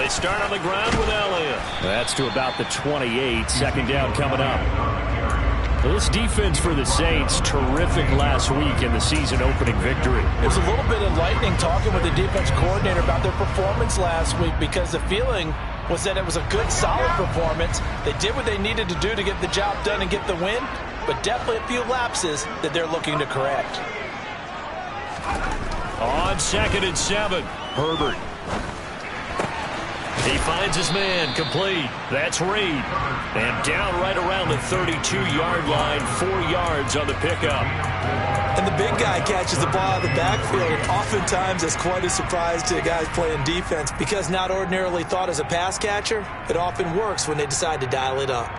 start on the ground with Elliott. That's to about the 28. Second down coming up. Well, this defense for the Saints, terrific last week in the season-opening victory. It was a little bit enlightening talking with the defense coordinator about their performance last week, because the feeling was that it was a good, solid performance. They did what they needed to do to get the job done and get the win, but definitely a few lapses that they're looking to correct. On 2nd and 7, Herbert. He finds his man, complete. That's Reed. And down right around the 32-yard line, 4 yards on the pickup. And the big guy catches the ball out of the backfield, and oftentimes it's quite a surprise to the guys playing defense, because not ordinarily thought as a pass catcher, it often works when they decide to dial it up.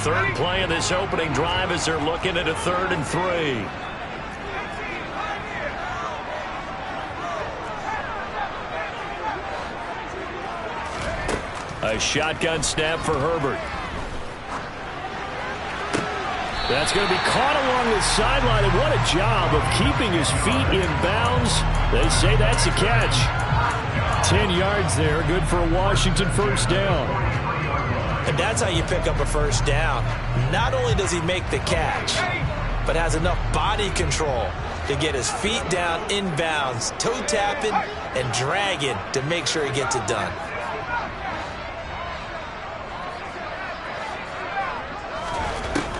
Third play of this opening drive as they're looking at a 3rd and 3. A shotgun snap for Herbert. That's going to be caught along the sideline, and what a job of keeping his feet in bounds. They say that's a catch. 10 yards there, good for a Washington first down. And that's how you pick up a first down. Not only does he make the catch, but has enough body control to get his feet down in bounds, toe tapping and dragging to make sure he gets it done.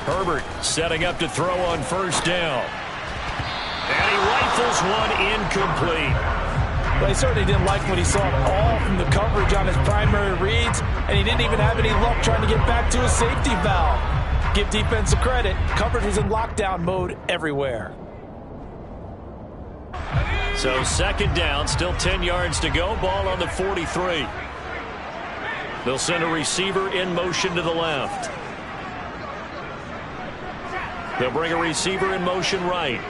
Herbert setting up to throw on first down. And he rifles one incomplete. Well, he certainly didn't like what he saw all from the coverage on his primary reads, and he didn't even have any luck trying to get back to his safety valve. Give defense credit. Coverage was in lockdown mode everywhere. So 2nd down, still 10 yards to go. Ball on the 43. They'll send a receiver in motion to the left. They'll bring a receiver in motion right.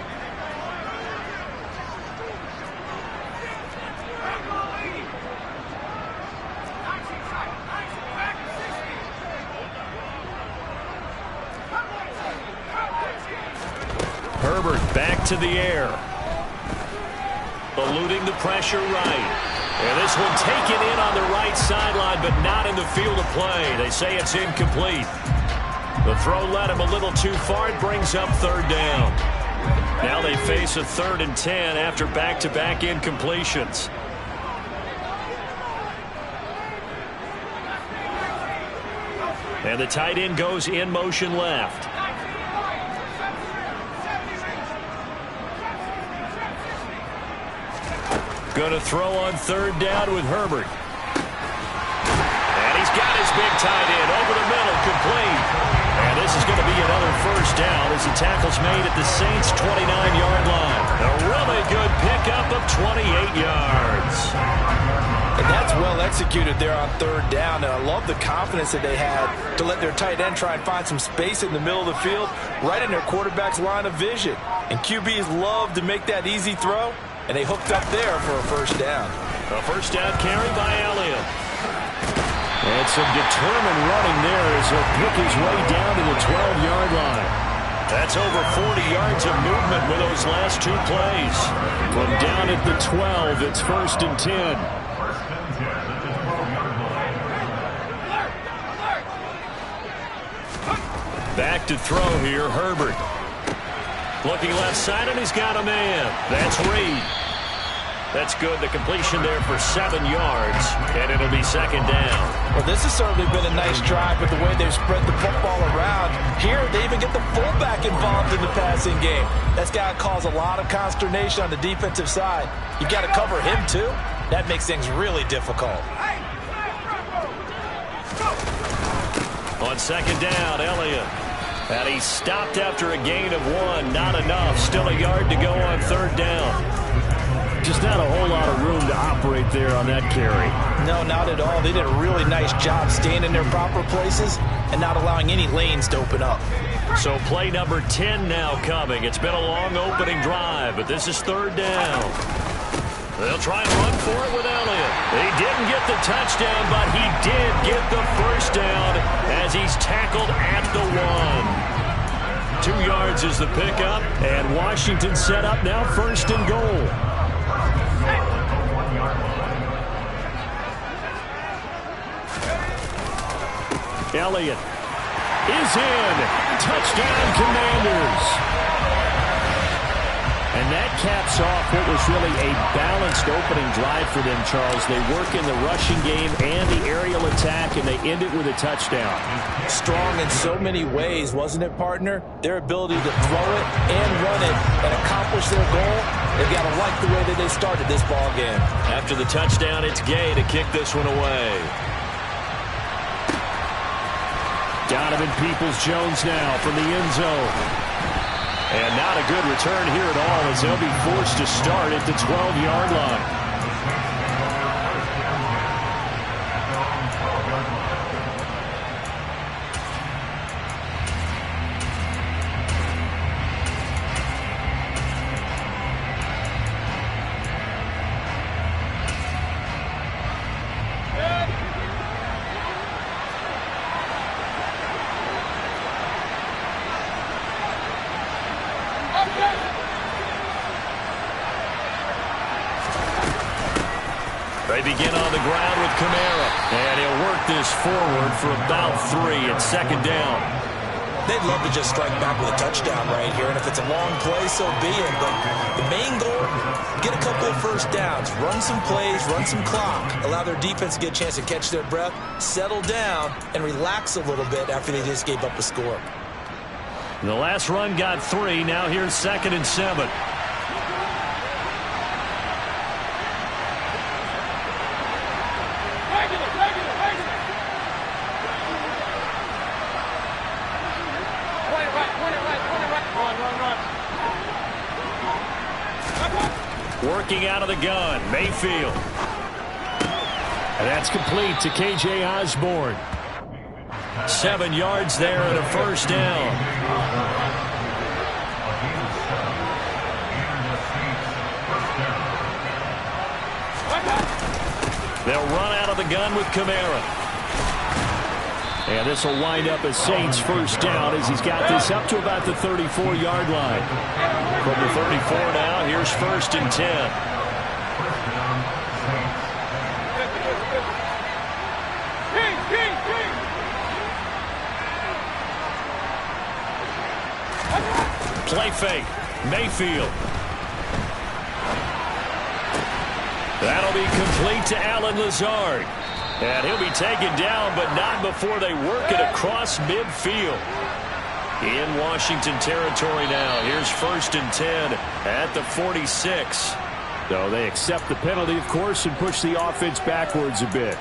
Herbert back to the air. Eluding the pressure right. And this one taken in on the right sideline, but not in the field of play. They say it's incomplete. The throw led him a little too far. It brings up 3rd down. Now they face a 3rd and 10 after back-to-back incompletions. And the tight end goes in motion left. Going to throw on 3rd down with Herbert. And he's got his big tight end over the middle, complete. And this is going to be another first down as the tackle's made at the Saints' 29-yard line. A really good pickup of 28 yards. And that's well executed there on 3rd down. And I love the confidence that they had to let their tight end try and find some space in the middle of the field, right in their quarterback's line of vision. And QBs love to make that easy throw, and they hooked up there for a first down. A first down carry by Elliott. And some determined running there as he'll pick his way down to the 12-yard line. That's over 40 yards of movement with those last 2 plays. From down at the 12, it's 1st and 10. Back to throw here, Herbert. Looking left side, and he's got a man. That's Reed. That's good. The completion there for 7 yards, and it'll be 2nd down. Well, this has certainly been a nice drive with the way they've spread the football around. Here, they even get the fullback involved in the passing game. That's got to cause a lot of consternation on the defensive side. You've got to cover him, too. That makes things really difficult. On 2nd down, Elliott. And he stopped after a gain of 1. Not enough. Still a yard to go on 3rd down. Just not a whole lot of room to operate there on that carry. No, not at all. They did a really nice job staying in their proper places and not allowing any lanes to open up. So play number 10 now coming. It's been a long opening drive, but this is 3rd down. They'll try and run for it with Elliott. He didn't get the touchdown, but he did get the first down as he's tackled at the 1. 2 yards is the pickup, and Washington set up now 1st and goal. Elliott is in. Touchdown, Commanders. And that caps off what was really a balanced opening drive for them, Charles. They work in the rushing game and the aerial attack, and they end it with a touchdown. Strong in so many ways, wasn't it, partner? Their ability to throw it and run it and accomplish their goal, they've got to like the way that they started this ball game. After the touchdown, it's Gay to kick this one away. Donovan Peoples-Jones now from the end zone. And not a good return here at all as they'll be forced to start at the 12-yard line. They begin on the ground with Kamara, and he'll work this forward for about 3 at second down. They'd love to just strike back with a touchdown right here, and if it's a long play, so be it. But the main goal, get a couple of first downs, run some plays, run some clock, allow their defense to get a chance to catch their breath, settle down, and relax a little bit after they just gave up a score. The last run got 3. Now here's 2nd and 7. Working out of the gun, Mayfield. And that's complete to K.J. Osborne. 7 yards there and a first down. They'll run out of the gun with Kamara. And this will wind up as Saints first down as he's got this up to about the 34-yard line. From the 34 now, here's 1st and 10. Play fake. Mayfield. That'll be complete to Allen Lazard. And he'll be taken down, but not before they work it across midfield. In Washington territory now. Here's 1st and 10 at the 46. So they accept the penalty, of course, and push the offense backwards a bit.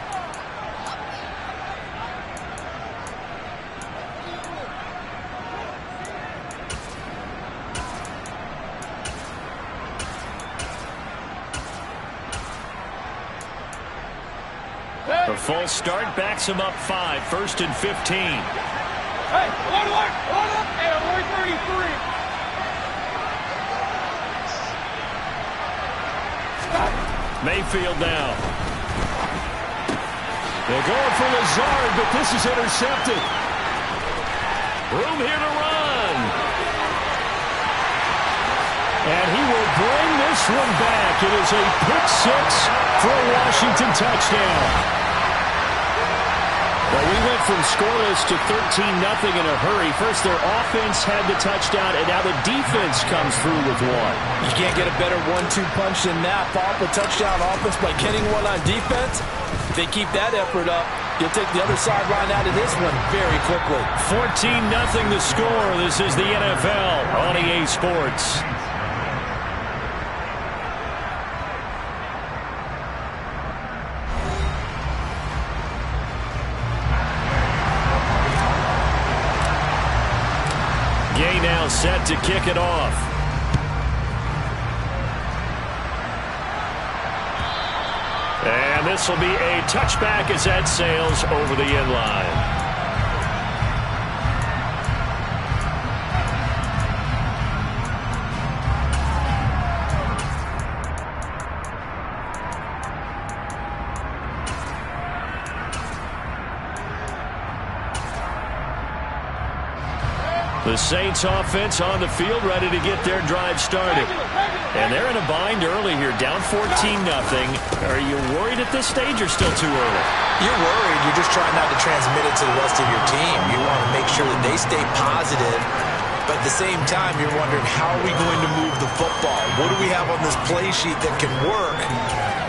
A full start backs him up 5. 1st and 15. Hey, hold on. Hey, we're 33. Mayfield now. They're going for Lazard, but this is intercepted. Room here to run. And he will bring this one back. It is a pick 6 for a Washington touchdown. Well, we went from scoreless to 13-0 in a hurry. First, their offense had the touchdown, and now the defense comes through with one. You can't get a better 1-2 punch than that. Follow up a touchdown offense by getting one on defense. If they keep that effort up, you'll take the other sideline out of this one very quickly. 14-0 the score. This is the NFL on EA Sports. Gay now set to kick it off. And this will be a touchback as that sails over the end line. The Saints offense on the field, ready to get their drive started. And they're in a bind early here, down 14-0. Are you worried at this stage or still too early? You're worried. You're just trying not to transmit it to the rest of your team. You want to make sure that they stay positive. But at the same time, you're wondering, how are we going to move the football? What do we have on this play sheet that can work?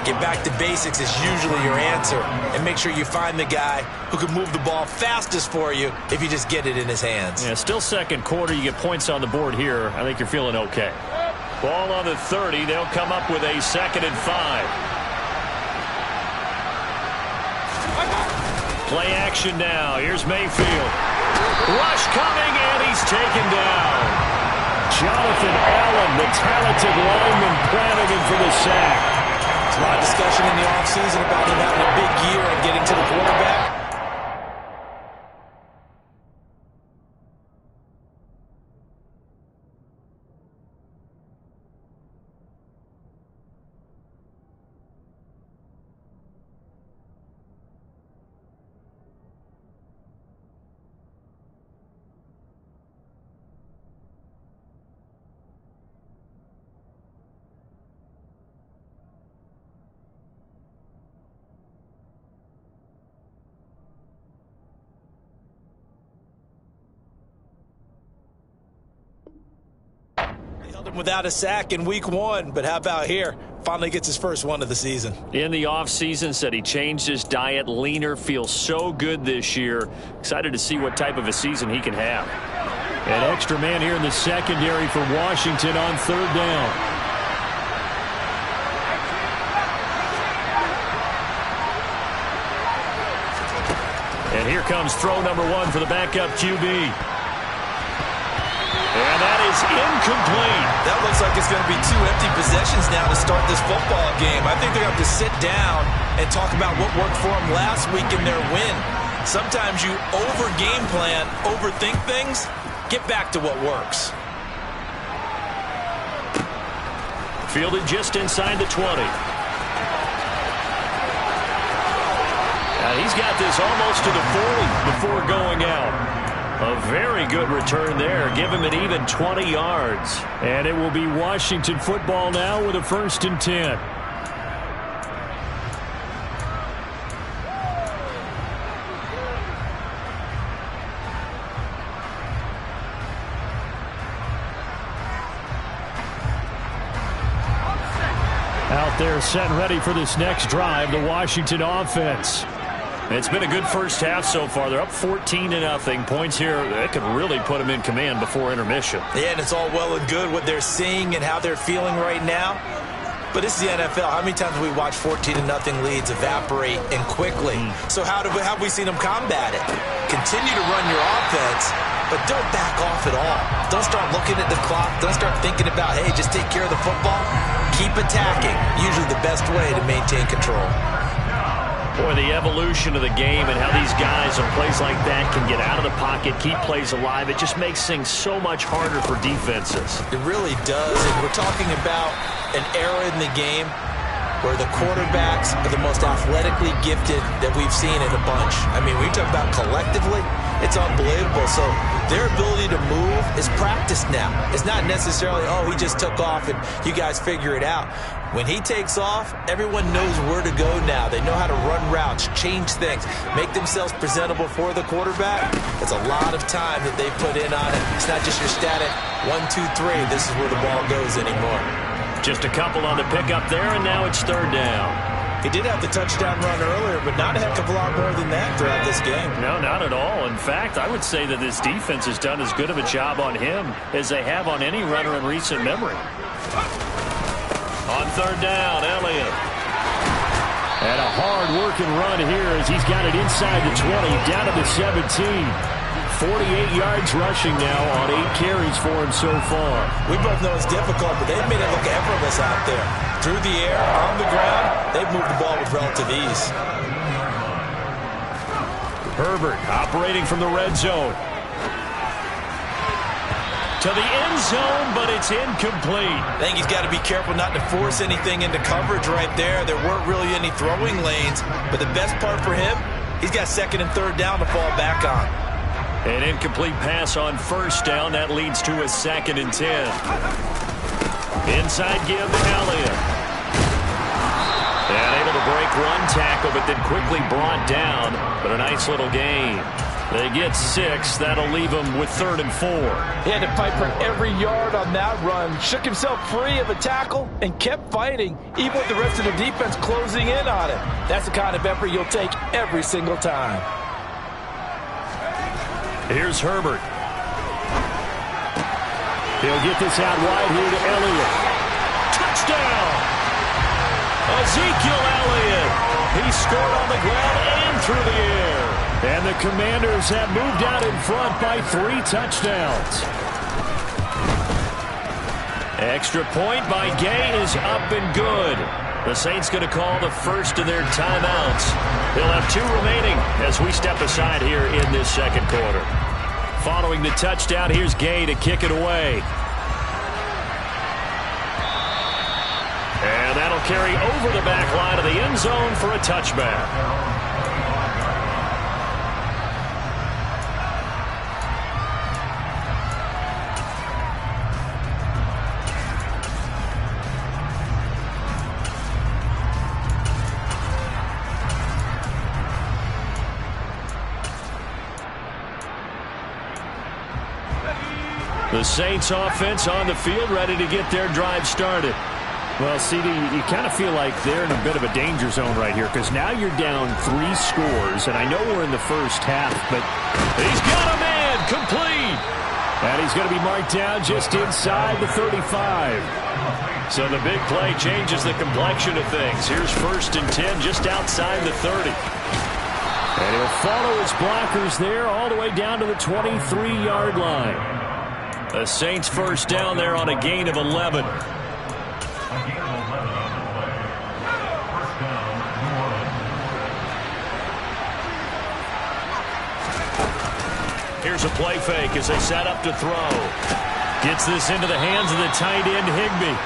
Get back to basics is usually your answer. And make sure you find the guy who can move the ball fastest for you if you just get it in his hands. Yeah, still second quarter. You get points on the board here. I think you're feeling okay. Ball on the 30. They'll come up with a 2nd and 5. Play action now. Here's Mayfield. Rush coming, and he's taken down. Jonathan Allen, the talented lineman, planted him for the sack. There's a lot of discussion in the offseason about him having a big year and getting to the quarterback. Without a sack in week 1, but how about here? Finally gets his first one of the season. In the offseason, said he changed his diet, leaner, feels so good this year. Excited to see what type of a season he can have. An extra man here in the secondary for Washington on 3rd down. And here comes throw number 1 for the backup QB. And that is incomplete. That looks like it's going to be 2 empty possessions now to start this football game. I think they're going to have to sit down and talk about what worked for them last week in their win. Sometimes you over-game plan, overthink things. Get back to what works. Fielded just inside the 20. And he's got this almost to the 40 before going out. A very good return there. Give him an even 20 yards. And it will be Washington football now with a 1st and 10. Out there set and ready for this next drive, the Washington offense. It's been a good first half so far. They're up 14-0. Points here that could really put them in command before intermission. Yeah, and it's all well and good what they're seeing and how they're feeling right now. But this is the NFL. How many times have we watched 14-0 leads evaporate and quickly? So how have we seen them combat it? Continue to run your offense, but don't back off at all. Don't start looking at the clock. Don't start thinking about, hey, just take care of the football. Keep attacking. Usually the best way to maintain control. Boy, the evolution of the game and how these guys on plays like that can get out of the pocket, keep plays alive, it just makes things so much harder for defenses. It really does. And we're talking about an era in the game where the quarterbacks are the most athletically gifted that we've seen in a bunch. I mean, when you talk about collectively, it's unbelievable. So their ability to move is practiced now. It's not necessarily, oh, he just took off and you guys figure it out. When he takes off, everyone knows where to go now. They know how to run routes, change things, make themselves presentable for the quarterback. It's a lot of time that they put in on it. It's not just your static 1, 2, 3. This is where the ball goes anymore. Just a couple on the pickup there, and now it's 3rd down. He did have the touchdown run earlier, but not a heck of a lot more than that throughout this game. No, not at all. In fact, I would say that this defense has done as good of a job on him as they have on any runner in recent memory. On 3rd down, Elliott. And a hard-working run here as he's got it inside the 20, down to the 17. 48 yards rushing now on 8 carries for him so far. We both know it's difficult, but they've made it look effortless out there. Through the air, on the ground, they've moved the ball with relative ease. Herbert operating from the red zone. To the end zone, but it's incomplete. I think he's got to be careful not to force anything into coverage right there. There weren't really any throwing lanes, but the best part for him, he's got 2nd and 3rd down to fall back on. An incomplete pass on 1st down. That leads to a 2nd and 10. Inside give to Elliott. And able to break one tackle, but then quickly brought down. But a nice little gain. They get 6. That'll leave them with 3rd and 4. He had to fight for every yard on that run. Shook himself free of a tackle and kept fighting, even with the rest of the defense closing in on him. That's the kind of effort you'll take every single time. Here's Herbert. He'll get this out wide here to Elliott. Touchdown! Ezekiel Elliott. He scored on the ground and through the air. And the Commanders have moved out in front by 3 touchdowns. Extra point by Gay is up and good. The Saints going to call the first of their timeouts. They'll have 2 remaining as we step aside here in this second quarter. Following the touchdown, here's Gay to kick it away. And that'll carry over the back line of the end zone for a touchback. The Saints offense on the field ready to get their drive started. Well, CD, you kind of feel like they're in a bit of a danger zone right here because now you're down 3 scores, and I know we're in the first half, but he's got a man complete. And he's going to be marked down just inside the 35. So the big play changes the complexion of things. Here's 1st and 10 just outside the 30. And he'll follow his blockers there all the way down to the 23-yard line. The Saints first down there on a gain of 11. Here's a play fake as they set up to throw. Gets this into the hands of the tight end Higbee.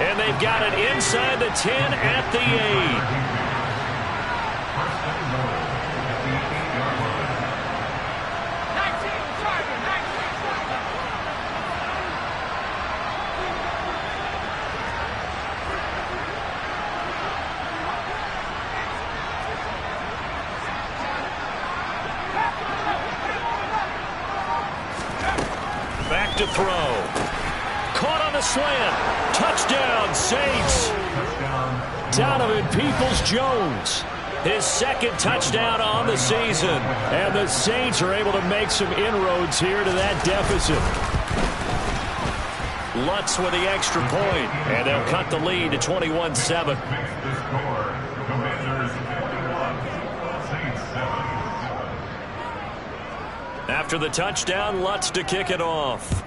And they've got it inside the 10 at the 8. Back to throw. Caught on the slant. Touchdown, Saints. Donovan Peoples-Jones. His 2nd touchdown on the season. And the Saints are able to make some inroads here to that deficit. Lutz with the extra point. And they'll cut the lead to 21-7. After the touchdown, Lutz to kick it off.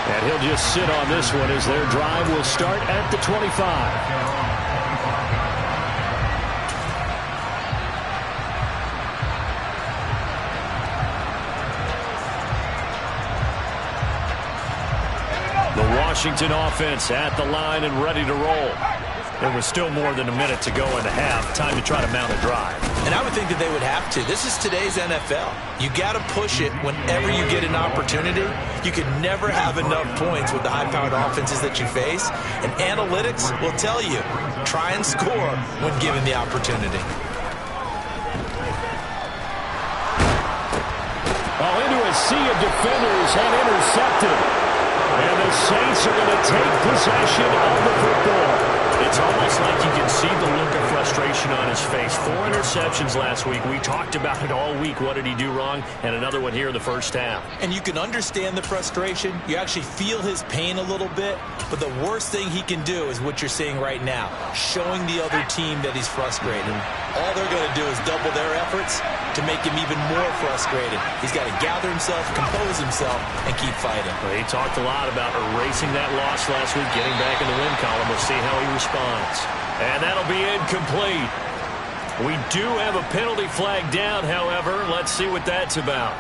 And he'll just sit on this one as their drive will start at the 25. The Washington offense at the line and ready to roll. There was still more than a minute to go in the half. Time to try to mount a drive. And I would think that they would have to. This is today's NFL. You got to push it whenever you get an opportunity. You can never have enough points with the high-powered offenses that you face. And analytics will tell you, try and score when given the opportunity. Oh, into a sea of defenders and intercepted. And the Saints are going to take possession of the football. It's almost like you can see the look of frustration on his face. 4 interceptions last week. We talked about it all week. What did he do wrong? And another one here in the first half. And you can understand the frustration. You actually feel his pain a little bit. But the worst thing he can do is what you're seeing right now, showing the other team that he's frustrated. All they're going to do is double their efforts to make him even more frustrated. He's got to gather himself, compose himself, and keep fighting. Well, he talked a lot about erasing that loss last week, getting back in the win column. We'll see how he responds. And that'll be incomplete. We do have a penalty flag down, however. Let's see what that's about.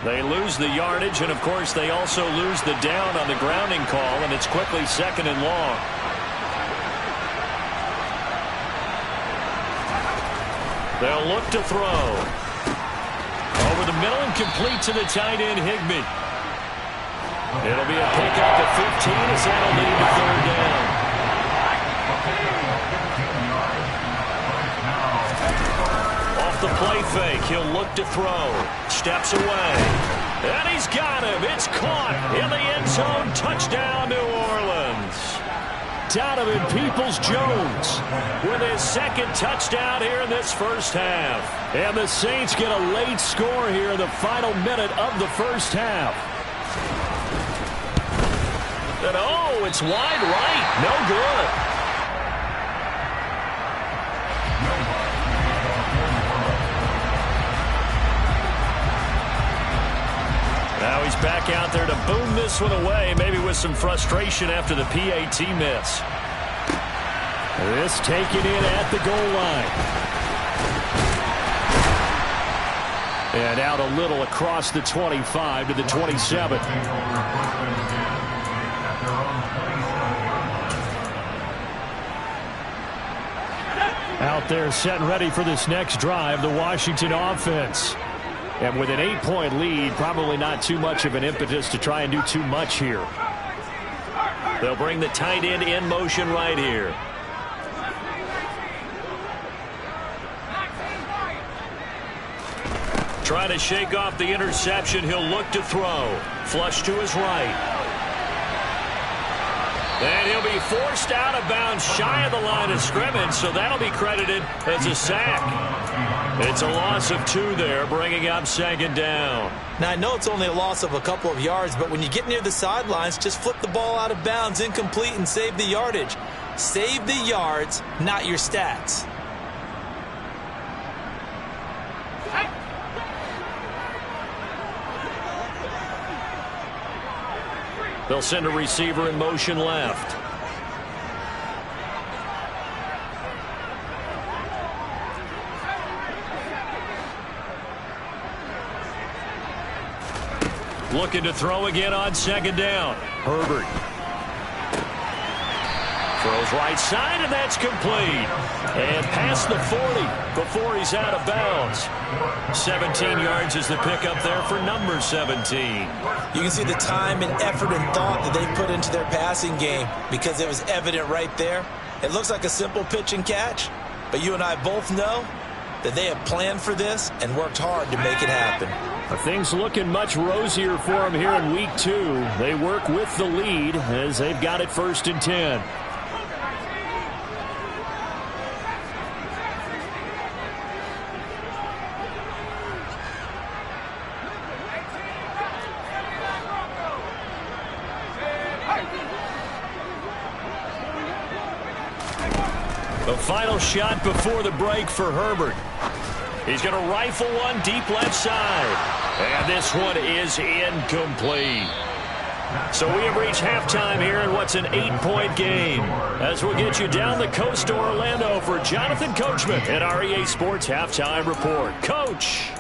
They lose the yardage, and, of course, they also lose the down on the grounding call, and it's quickly 2nd and long. They'll look to throw. Over the middle and complete to the tight end, Higbee. It'll be a pickup at 15 as that'll lead to 3rd down. Off the play fake, he'll look to throw. Steps away. And he's got him. It's caught in the end zone. Touchdown, New Orleans. Donovan Peoples-Jones with his 2nd touchdown here in this first half. And the Saints get a late score here in the final minute of the first half. And oh, it's wide right. No good. Now he's back out there to boom this one away, maybe with some frustration after the PAT miss. This taken in at the goal line. And out a little across the 25 to the 27. Out there set and ready for this next drive, the Washington offense. And with an 8-point lead, probably not too much of an impetus to try and do too much here. They'll bring the tight end in motion right here. Trying to shake off the interception. He'll look to throw. Flush to his right. And he'll be forced out of bounds shy of the line of scrimmage, so that'll be credited as a sack. It's a loss of 2 there, bringing up 2nd down. Now, I know it's only a loss of a couple of yards, but when you get near the sidelines, just flip the ball out of bounds, incomplete, and save the yardage. Save the yards, not your stats. They'll send a receiver in motion left. Looking to throw again on 2nd down. Herbert. Throws right side, and that's complete. And past the 40 before he's out of bounds. 17 yards is the pickup there for number 17. You can see the time and effort and thought that they put into their passing game because it was evident right there. It looks like a simple pitch and catch, but you and I both know that they have planned for this and worked hard to make it happen. Things looking much rosier for them here in week 2. They work with the lead as they've got it 1st and 10. The final shot before the break for Herbert. He's going to rifle one deep left side. And this one is incomplete. So we have reached halftime here in what's an 8-point game. As we'll get you down the coast to Orlando for Jonathan Coachman at our EA Sports Halftime Report. Coach.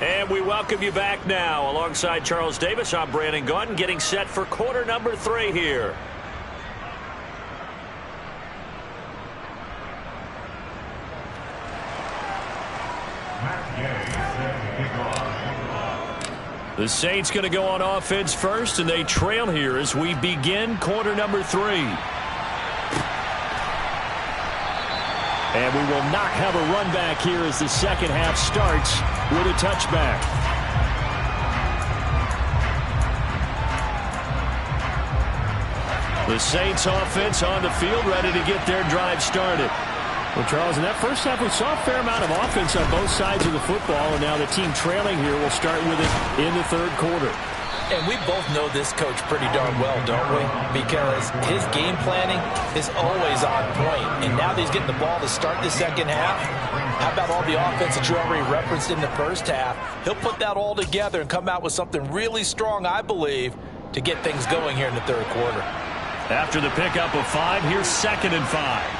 And we welcome you back now. Alongside Charles Davis, I'm Brandon Gaudin, getting set for quarter number 3 here. The Saints going to go on offense first, and they trail here as we begin quarter number 3. And we will not have a run back here as the second half starts with a touchback. The Saints offense on the field, ready to get their drive started. Well, Charles, in that first half, we saw a fair amount of offense on both sides of the football, and now the team trailing here will start with it in the third quarter. And we both know this coach pretty darn well, don't we? Because his game planning is always on point. And now that he's getting the ball to start the second half, how about all the offense that you already referenced in the first half? He'll put that all together and come out with something really strong, I believe, to get things going here in the third quarter. After the pickup of 5, here's 2nd and 5.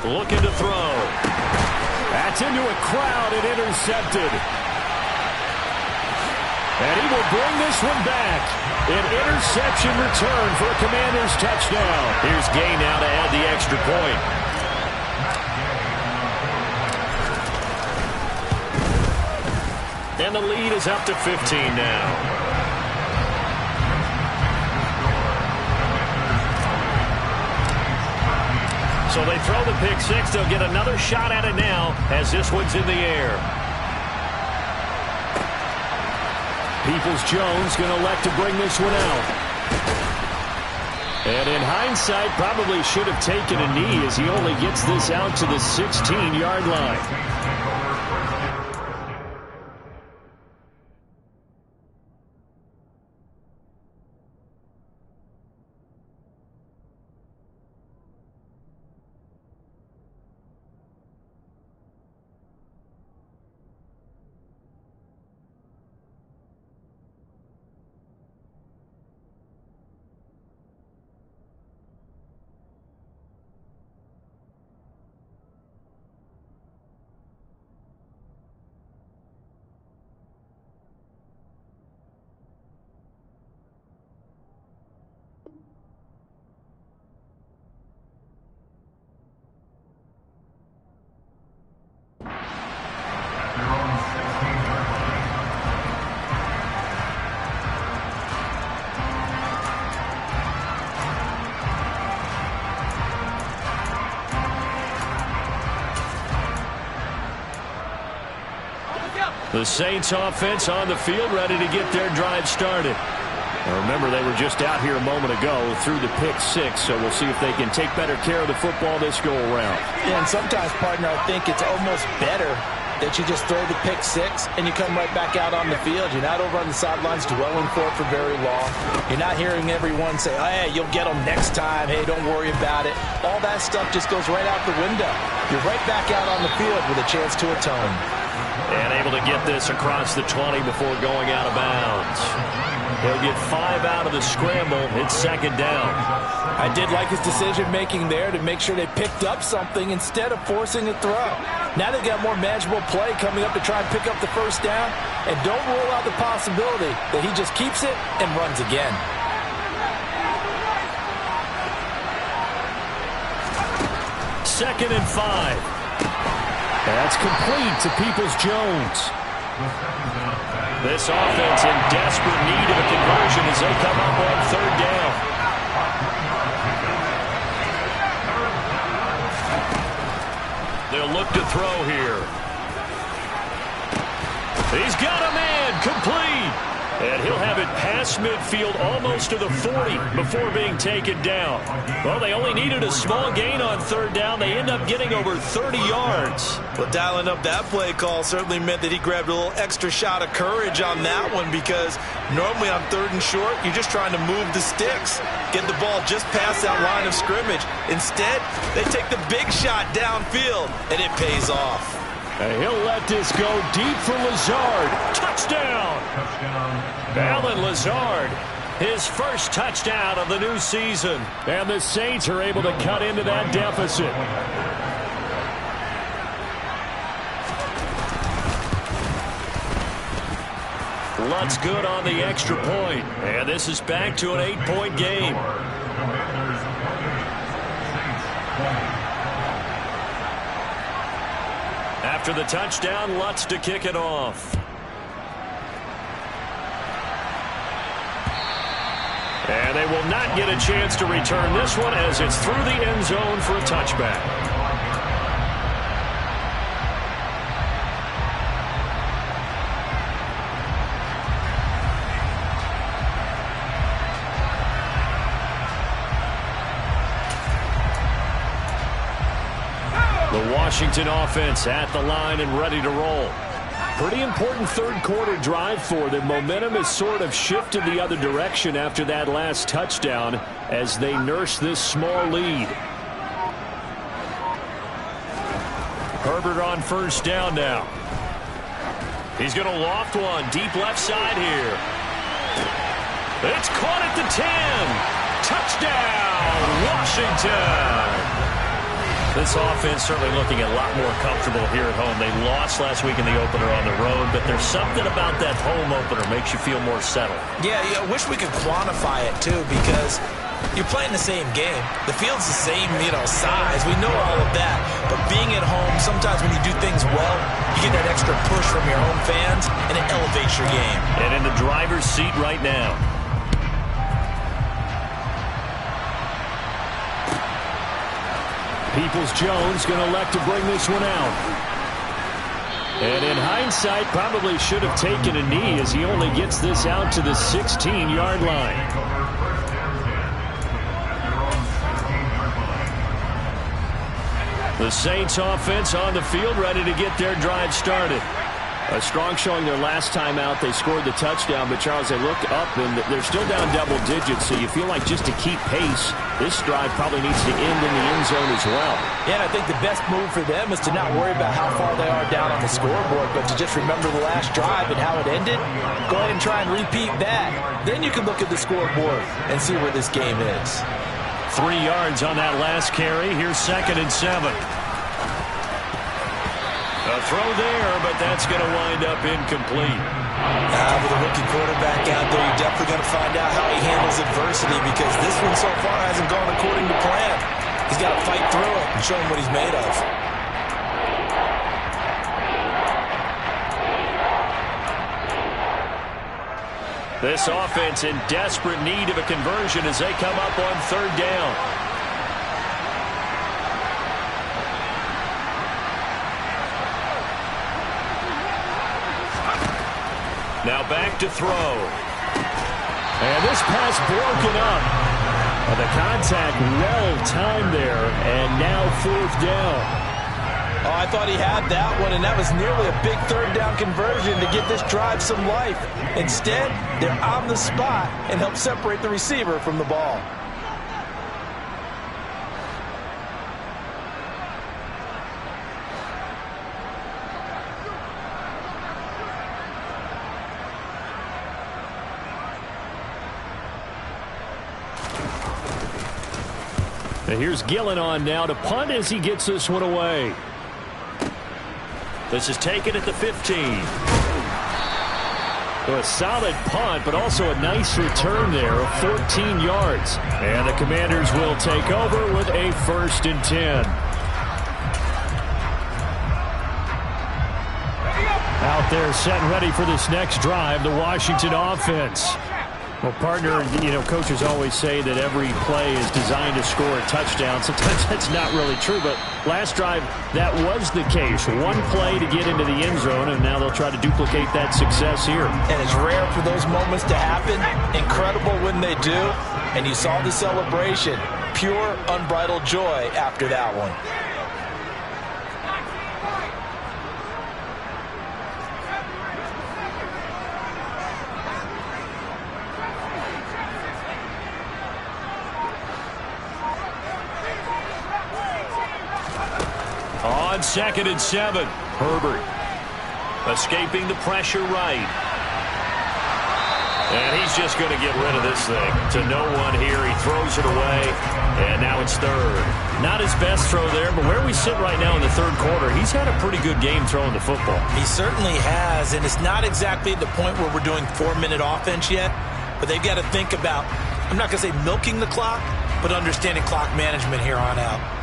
Looking to throw. That's into a crowd and intercepted. And he will bring this one back. An interception return for a Commanders touchdown. Here's Gay now to add the extra point. And the lead is up to 15 now. So they throw the pick 6. They'll get another shot at it now as this one's in the air. Peoples-Jones going to elect to bring this one out. And in hindsight, probably should have taken a knee as he only gets this out to the 16-yard line. The Saints offense on the field, ready to get their drive started. Now remember, they were just out here a moment ago through the pick 6, so we'll see if they can take better care of the football this go-around. Yeah, and sometimes, partner, I think it's almost better that you just throw the pick 6 and you come right back out on the field. You're not over on the sidelines dwelling for it for very long. You're not hearing everyone say, oh, hey, you'll get them next time. Hey, don't worry about it. All that stuff just goes right out the window. You're right back out on the field with a chance to atone. And able to get this across the 20 before going out of bounds. They'll get 5 out of the scramble. It's 2nd down. I did like his decision-making there to make sure they picked up something instead of forcing a throw. Now they've got more manageable play coming up to try and pick up the first down. And don't rule out the possibility that he just keeps it and runs again. Second and 5. That's complete to Peoples-Jones. This offense in desperate need of a conversion as they come up on 3rd down. They'll look to throw here. He's got a man, complete. And he'll have it past midfield almost to the 40 before being taken down. Well, they only needed a small gain on 3rd down. They end up getting over 30 yards. Well, dialing up that play call certainly meant that he grabbed a little extra shot of courage on that one, because normally on 3rd and short, you're just trying to move the sticks, get the ball just past that line of scrimmage. Instead, they take the big shot downfield, and it pays off. And he'll let this go deep for Lazard. Touchdown! Allen Lazard, his first touchdown of the new season. And the Saints are able to cut into that deficit. Lutz good on the extra point. And this is back to an 8-point game. After the touchdown, Lutz to kick it off. And they will not get a chance to return this one as it's through the end zone for a touchback. The Washington offense at the line and ready to roll. Pretty important third-quarter drive for them. Momentum has sort of shifted the other direction after that last touchdown as they nurse this small lead. Herbert on first down now. He's going to loft one deep left side here. It's caught at the 10. Touchdown, Washington. This offense certainly looking a lot more comfortable here at home. They lost last week in the opener on the road, but there's something about that home opener makes you feel more settled. Yeah, I wish we could quantify it, too, because you're playing the same game. The field's the same, size. We know all of that. But being at home, sometimes when you do things well, you get that extra push from your home fans, and it elevates your game. And in the driver's seat right now. Peoples-Jones going to elect to bring this one out. And in hindsight, probably should have taken a knee as he only gets this out to the 16-yard line. The Saints offense on the field ready to get their drive started. A strong showing their last time out. They scored the touchdown, but Charles, they look up and they're still down double digits, so you feel like just to keep pace, this drive probably needs to end in the end zone as well. Yeah, and I think the best move for them is to not worry about how far they are down on the scoreboard, but to just remember the last drive and how it ended. Go ahead and try and repeat that. Then you can look at the scoreboard and see where this game is. 3 yards on that last carry. Here's 2nd and 7. A throw there, but that's going to wind up incomplete. With a rookie quarterback out there, you're definitely going to find out how he handles adversity because this one so far hasn't gone according to plan. He's got to fight through it and show him what he's made of. This offense in desperate need of a conversion as they come up on 3rd down. Now back to throw. And this pass broken up. The contact well-timed there, and now 4th down. Oh, I thought he had that one, and that was nearly a big 3rd down conversion to give this drive some life. Instead, they're on the spot and help separate the receiver from the ball. And here's Gillen on now to punt as he gets this one away. This is taken at the 15. So a solid punt, but also a nice return there of 14 yards. And the Commanders will take over with a 1st and 10. Out there set and ready for this next drive, the Washington offense. Well, partner, coaches always say that every play is designed to score a touchdown. Sometimes that's not really true, but last drive, that was the case. One play to get into the end zone, and now they'll try to duplicate that success here. And it's rare for those moments to happen. Incredible when they do. And you saw the celebration. Pure, unbridled joy after that one. On 2nd and 7, Herbert escaping the pressure right. And he's just going to get rid of this thing to no one here. He throws it away, and now it's 3rd. Not his best throw there, but where we sit right now in the 3rd quarter, he's had a pretty good game throwing the football. He certainly has, and it's not exactly the point where we're doing 4-minute offense yet, but they've got to think about, I'm not going to say milking the clock, but understanding clock management here on out.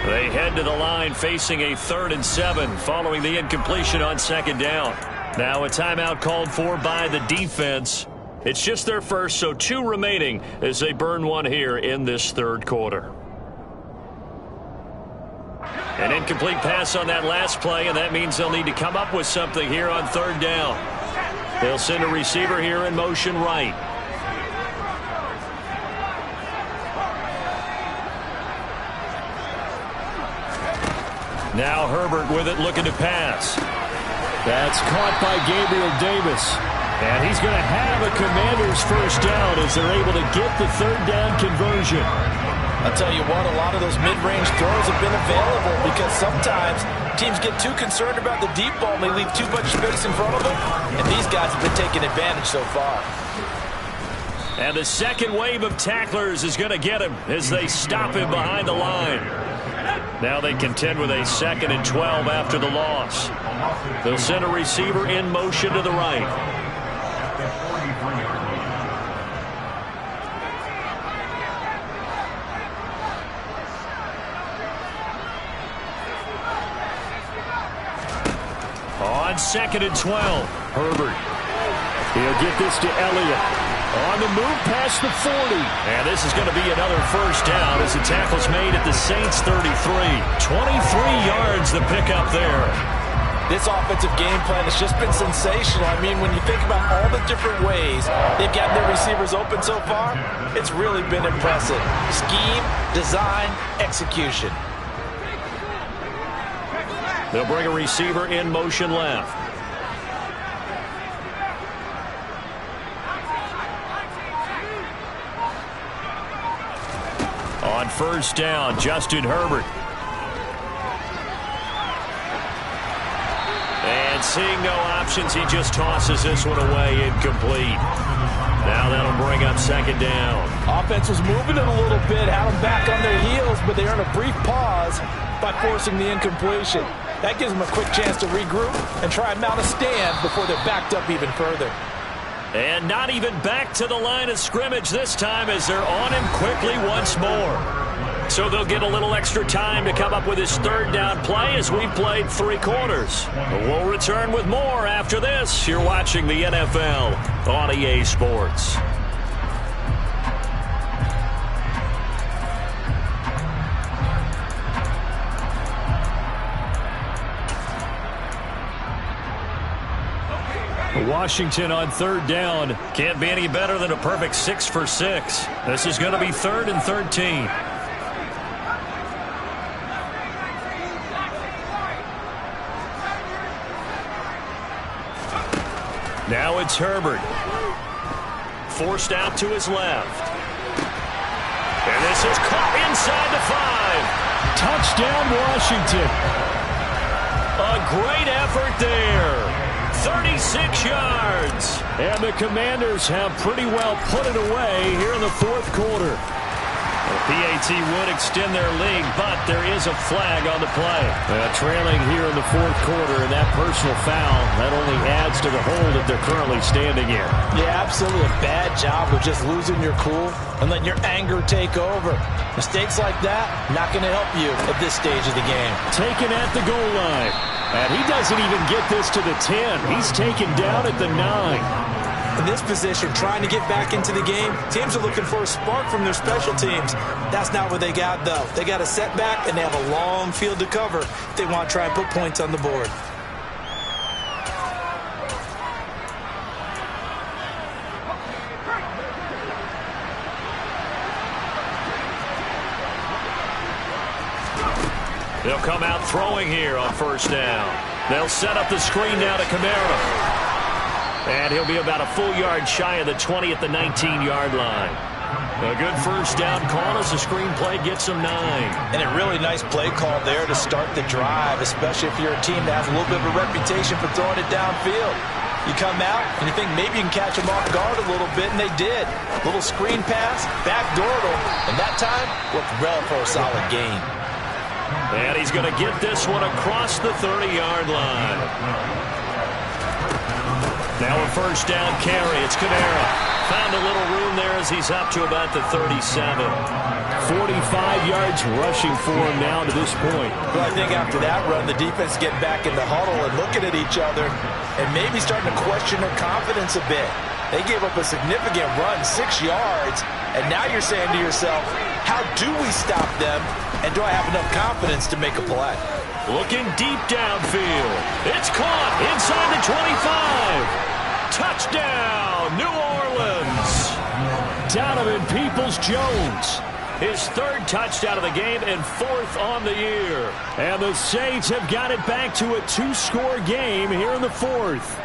They head to the line facing a 3rd and 7 following the incompletion on 2nd down. Now a timeout called for by the defense. It's just their first, so 2 remaining as they burn one here in this 3rd quarter. An incomplete pass on that last play, and that means they'll need to come up with something here on 3rd down. They'll send a receiver here in motion right. Now Herbert with it, looking to pass. That's caught by Gabriel Davis. And he's going to have a Commanders first down as they're able to get the third down conversion. I'll tell you what, a lot of those mid-range throws have been available because sometimes teams get too concerned about the deep ball and they leave too much space in front of them. And these guys have been taking advantage so far. And the second wave of tacklers is going to get him as they stop him behind the line. Now they contend with a 2nd and 12 after the loss. They'll send a receiver in motion to the right. On 2nd and 12, Herbert. He'll get this to Elliott. On the move past the 40. And this is going to be another first down as the tackle's made at the Saints 33. 23 yards the pickup there. This offensive game plan has just been sensational. I mean, when you think about all the different ways they've gotten their receivers open so far, it's really been impressive. Scheme, design, execution. They'll bring a receiver in motion left. On first down, Justin Herbert. And seeing no options, he just tosses this one away, incomplete. Now that'll bring up 2nd down. Offense was moving it a little bit, had them back on their heels, but they earned a brief pause by forcing the incompletion. That gives them a quick chance to regroup and try and mount a stand before they're backed up even further. And not even back to the line of scrimmage this time as they're on him quickly once more. So they'll get a little extra time to come up with his third down play as we've played 3 quarters. We'll return with more after this. You're watching the NFL on EA Sports. Washington on third down. Can't be any better than a perfect 6 for 6. This is going to be 3rd and 13. Now it's Herbert. Forced out to his left. And this is caught inside the 5. Touchdown, Washington. A great effort there. 36 yards. And the Commanders have pretty well put it away here in the 4th quarter. The PAT would extend their lead, but there is a flag on the play. Trailing here in the 4th quarter, and that personal foul, that only adds to the hole that they're currently standing in. Yeah, absolutely a bad job of just losing your cool and letting your anger take over. Mistakes like that, not going to help you at this stage of the game. Taken at the goal line. And he doesn't even get this to the 10. He's taken down at the 9. In this position, trying to get back into the game, teams are looking for a spark from their special teams. That's not what they got, though. They got a setback, and they have a long field to cover if they want to try and put points on the board. They'll come out throwing here on first down. They'll set up the screen now to Kamara. And he'll be about a full yard shy of the 20 at the 19-yard line. A good first down call as the screen play gets them 9. And a really nice play call there to start the drive, especially if you're a team that has a little bit of a reputation for throwing it downfield. You come out and you think maybe you can catch them off guard a little bit, and they did. Little screen pass, backdoored them, and that time worked well for a solid gain. And he's going to get this one across the 30-yard line. Now a first down carry. It's Kamara. Found a little room there as he's up to about the 37. 45 yards rushing for him now to this point. Well, I think after that run, the defense getting back in the huddle and looking at each other and maybe starting to question their confidence a bit. They gave up a significant run, 6 yards, and now you're saying to yourself, how do we stop them, and do I have enough confidence to make a play? Looking deep downfield. It's caught inside the 25. Touchdown, New Orleans. Donovan Peoples-Jones. His third touchdown of the game and fourth on the year. And the Saints have got it back to a 2-score game here in the fourth.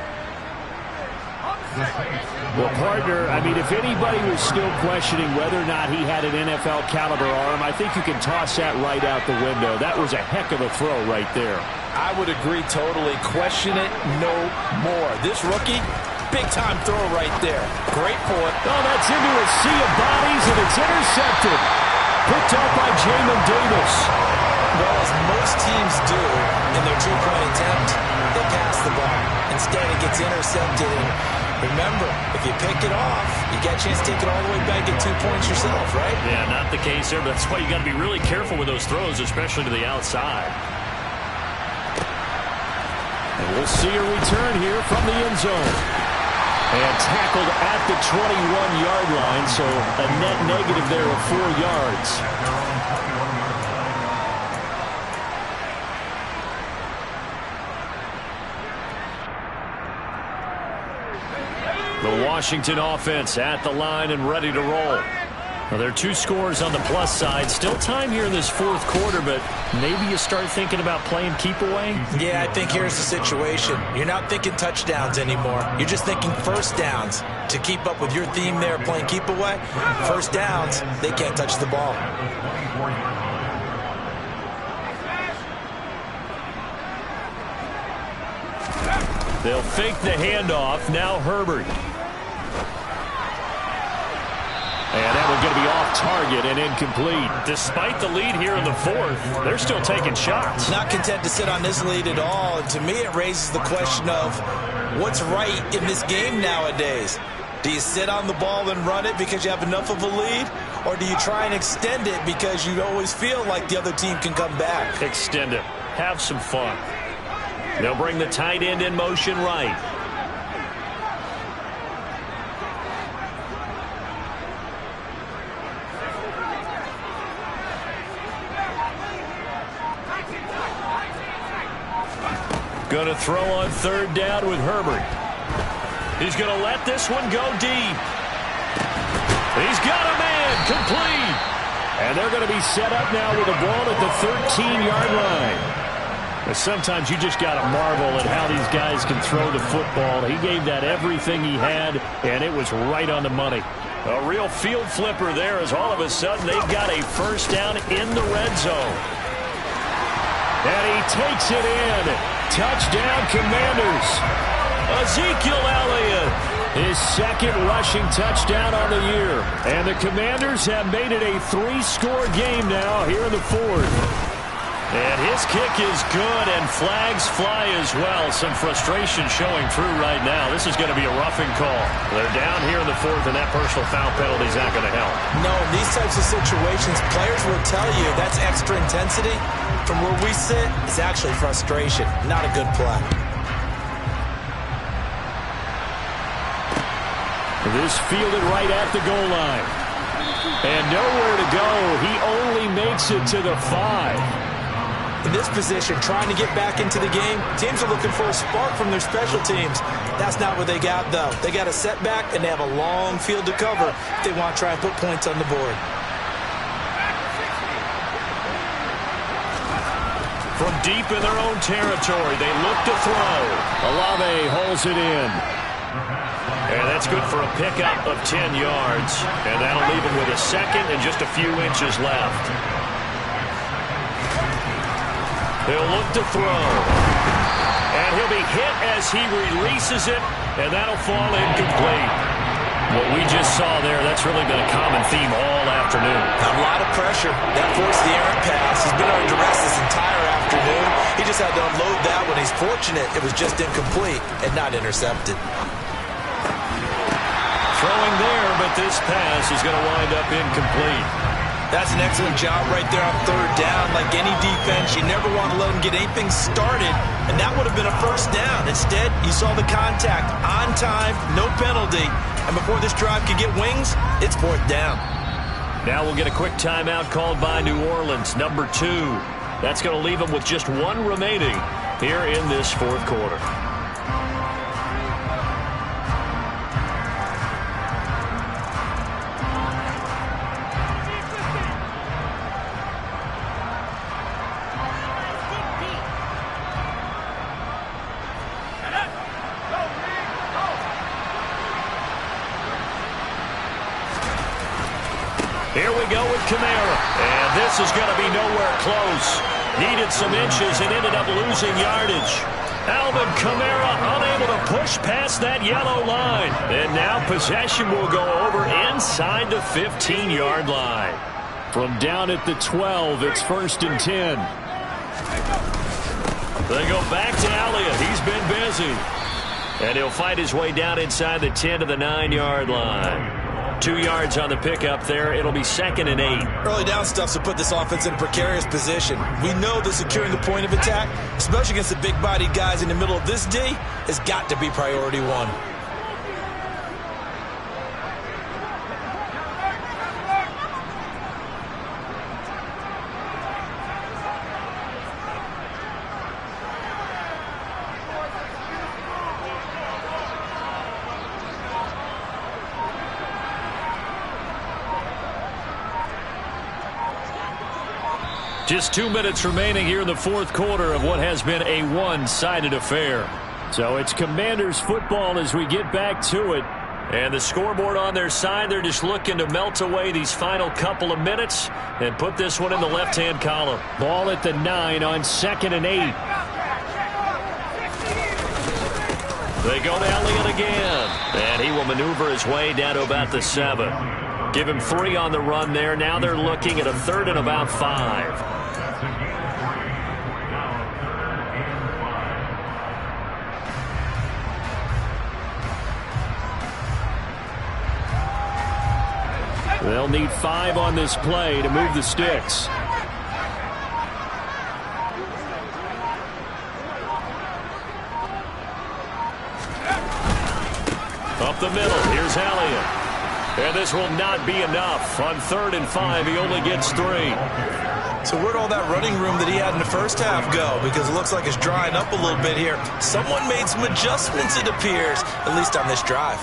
Well, partner, I mean, if anybody was still questioning whether or not he had an NFL caliber arm, I think you can toss that right out the window. That was a heck of a throw right there. I would agree totally. Question it no more. This rookie, big-time throw right there. Great point. Oh, that's into a sea of bodies, and it's intercepted. Picked up by Jamin Davis. Well, as most teams do in their two-point attempt, they pass the ball. Instead, it gets intercepted. And remember, if you pick it off, you get a chance to take it all the way back, get 2 points yourself, right? Yeah, not the case there, but that's why you got to be really careful with those throws, especially to the outside. And we'll see a return here from the end zone. And tackled at the 21-yard line, so a net negative there of 4 yards. The Washington offense at the line and ready to roll. Well, there are 2 scores on the plus side. Still time here in this fourth quarter, but maybe you start thinking about playing keep away? Yeah, I think here's the situation. You're not thinking touchdowns anymore. You're just thinking first downs. To keep up with your theme there, playing keep away, first downs, they can't touch the ball. They'll fake the handoff. Now Herbert. And that one's going to be off target and incomplete. Despite the lead here in the fourth, they're still taking shots. Not content to sit on this lead at all. And to me, it raises the question of what's right in this game nowadays. Do you sit on the ball and run it because you have enough of a lead? Or do you try and extend it because you always feel like the other team can come back? Extend it. Have some fun. They'll bring the tight end in motion right. Going to throw on third down with Herbert. He's going to let this one go deep. He's got a man complete. And they're going to be set up now with the ball at the 13-yard line. But sometimes you just got to marvel at how these guys can throw the football. He gave that everything he had, and it was right on the money. A real field flipper there as all of a sudden they've got a first down in the red zone. And he takes it in. Touchdown, Commanders. Ezekiel Elliott, his second rushing touchdown on the year. And the Commanders have made it a 3-score game now here in the fourth. And his kick is good, and flags fly as well. Some frustration showing through right now. This is going to be a roughing call. They're down here in the fourth, and that personal foul penalty is not going to help. No, in these types of situations, players will tell you that's extra intensity. From where we sit, it's actually frustration. Not a good play. This fielded right at the goal line. And nowhere to go. He only makes it to the 5. In this position, trying to get back into the game, teams are looking for a spark from their special teams. That's not what they got, though. They got a setback, and they have a long field to cover if they want to try and put points on the board. From deep in their own territory, they look to throw. Olave holds it in. And that's good for a pickup of 10 yards. And that'll leave him with a second and just a few inches left. He'll look to throw. And he'll be hit as he releases it, and that'll fall incomplete. What we just saw there, that's really been a common theme all afternoon. A lot of pressure. That forced the errant pass. He's been under duress this entire afternoon. He just had to unload that one. He's fortunate it was just incomplete and not intercepted. Throwing there, but this pass is going to wind up incomplete. That's an excellent job right there on third down. Like any defense, you never want to let them get anything started, and that would have been a first down. Instead, you saw the contact on time, no penalty, and before this drive could get wings, it's fourth down. Now we'll get a quick timeout called by New Orleans, number 2. That's going to leave them with just 1 remaining here in this fourth quarter. go with Kamara. And this is going to be nowhere close. Needed some inches and ended up losing yardage. Alvin Kamara unable to push past that yellow line. And now possession will go over inside the 15-yard line. From down at the 12, it's 1st and 10. They go back to Elliott. He's been busy. And he'll fight his way down inside the 10 to the 9-yard line. 2 yards on the pickup there. It'll be 2nd and 8. Early down stuff to put this offense in a precarious position. We know that securing the point of attack, especially against the big-bodied guys in the middle of this D, has got to be priority one. Just 2 minutes remaining here in the 4th quarter of what has been a one-sided affair. So it's Commanders football as we get back to it. And the scoreboard on their side, they're just looking to melt away these final couple of minutes and put this one in the left-hand column. Ball at the 9 on 2nd and 8. They go to Elliott again. And he will maneuver his way down to about the 7. Give him 3 on the run there. Now they're looking at a 3rd and about 5. They'll need 5 on this play to move the sticks. Up the middle, here's Elliott. And this will not be enough. On 3rd and 5, he only gets 3. So where'd all that running room that he had in the first half go? Because it looks like it's drying up a little bit here. Someone made some adjustments, it appears, at least on this drive.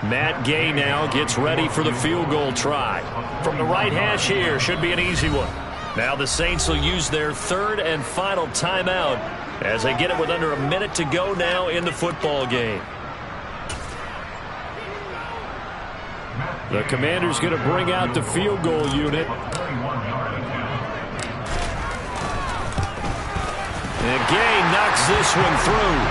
Matt Gay now gets ready for the field goal try. From the right hash here, should be an easy one. Now the Saints will use their 3rd and final timeout as they get it with under a minute to go now in the football game. The Commander's going to bring out the field goal unit. And Gay knocks this one through.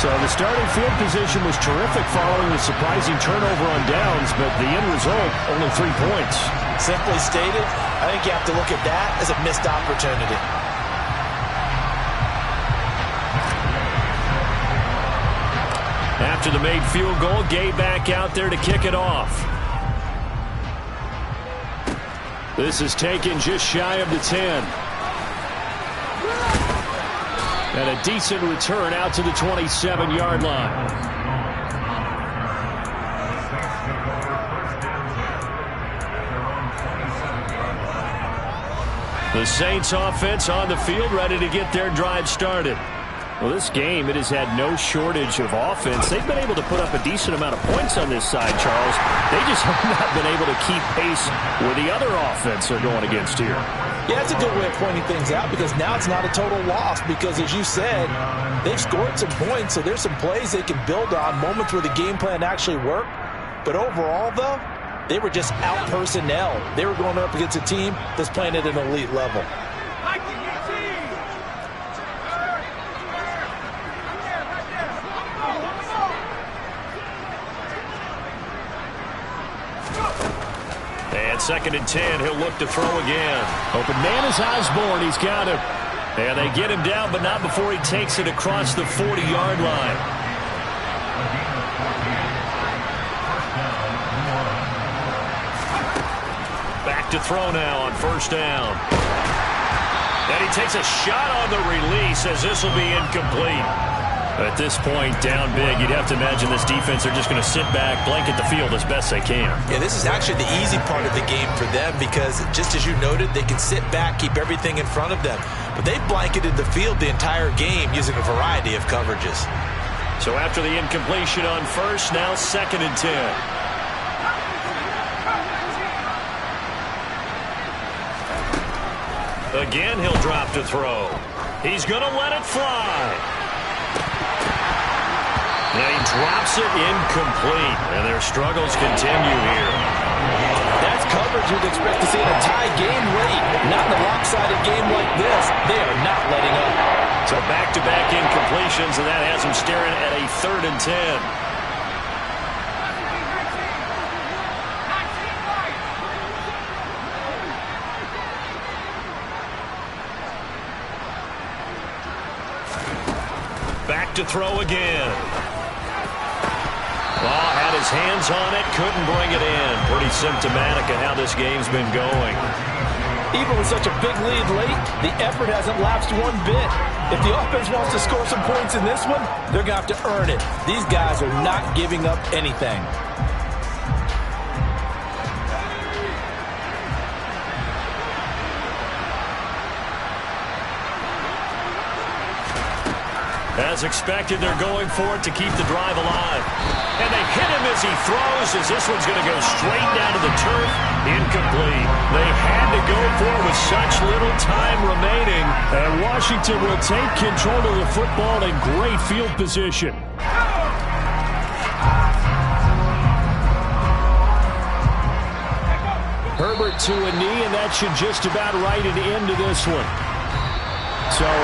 So the starting field position was terrific following the surprising turnover on downs, but the end result, only 3 points. Simply stated, I think you have to look at that as a missed opportunity. After the made field goal, Gay back out there to kick it off. This is taken just shy of the 10. And a decent return out to the 27-yard line. The Saints offense on the field ready to get their drive started. Well, this game, it has had no shortage of offense. They've been able to put up a decent amount of points on this side, Charles. They just have not been able to keep pace with the other offense they're going against here. Yeah, that's a good way of pointing things out because now it's not a total loss because, as you said, they've scored some points, so there's some plays they can build on, moments where the game plan actually worked. But overall, though, they were just out-personnel. They were going up against a team that's playing at an elite level. And 2nd and 10, he'll look to throw again. Open man is Osborne. He's got him. And they get him down, but not before he takes it across the 40-yard line. Back to throw now on 1st down. And he takes a shot on the release as this will be incomplete. At this point, down big, you'd have to imagine this defense are just going to sit back, blanket the field as best they can. Yeah, this is actually the easy part of the game for them because, just as you noted, they can sit back, keep everything in front of them. But they've blanketed the field the entire game using a variety of coverages. So after the incompletion on 1st, now 2nd and 10. Again, he'll drop to throw. He's going to let it fly. And he drops it incomplete. And their struggles continue here. coverage you'd expect to see in a tie game late. Not in a lopsided game like this. They are not letting up. So back-to-back incompletions, and that has them staring at a 3rd and 10. Back to throw again. Well, had his hands on it, couldn't bring it in. Pretty symptomatic of how this game's been going. Even with such a big lead late, the effort hasn't lapsed one bit. If the offense wants to score some points in this one, they're going to have to earn it. These guys are not giving up anything. As expected, they're going for it to keep the drive alive. And they hit him as he throws, as this one's going to go straight down to the turf. Incomplete. They had to go for it with such little time remaining. And Washington will take control of the football in great field position. Herbert to a knee, and that should just about write an end to this one. So